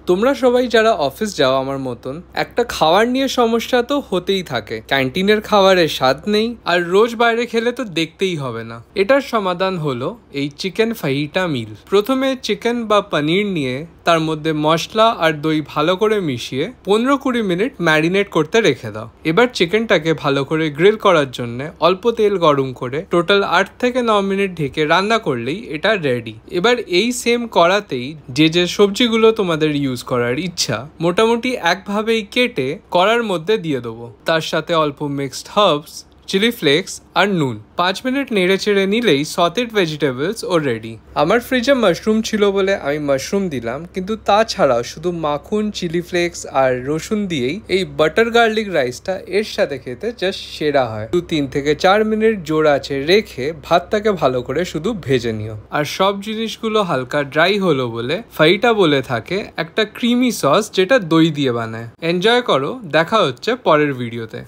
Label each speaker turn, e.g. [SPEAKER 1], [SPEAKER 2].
[SPEAKER 1] তোমরা সবাই যারা অফিস যাও আমার মতন একটা খাবার নিয়ে সমস্যা তো হতেই থাকে। ক্যান্টিনের খাবারের স্বাদ নেই, আর রোজ বাইরে খেলে তো দেখতেই হবে না। এটার সমাধান হলো এই চিকেন ফাহিটা মিল। প্রথমে চিকেন বা পনির নিয়ে তার মধ্যে মশলা আর দই ভালো করে মিশিয়ে 15-20 মিনিট ম্যারিনেট করতে রেখে দাও। এবার চিকেনটাকে ভালো করে গ্রিল করার জন্য অল্প তেল গরম করে টোটাল 8 থেকে 9 মিনিট ঢেকে রান্না করলেই এটা রেডি। এবার এই সেম কড়াতেই যে সবজিগুলো তোমাদের ইউজ করার ইচ্ছা মোটামুটি একভাবেই কেটে কড়ার মধ্যে দিয়ে দেবো। তার সাথে অল্প মিক্সড হার্বস, চিলি ফ্লেক্স আর নুন। 5 মিনিট নেড়ে চেড়ে নিলেই সটেড ভেজিটেবলস ও রেডি। আমার ফ্রিজে মাশরুম ছিল বলে আমি মাশরুম দিলাম, কিন্তু তাছাড়াও শুধু মাখন, চিলি ফ্লেক্স আর রসুন দিয়েই এই বাটার গার্লিক রাইসটা এর সাথে খেতে জাস্ট সেরা হয়। 3 থেকে 4 মিনিট জোর আঁচে রেখে ভাতটাকে ভালো করে শুধু ভেজে নিও। আর সব জিনিসগুলো হালকা ড্রাই হলো বলে ফাহিটা বলে থাকে একটা ক্রিমি সস যেটা দই দিয়ে বানায়। এনজয় করো, দেখা হচ্ছে পরের ভিডিওতে।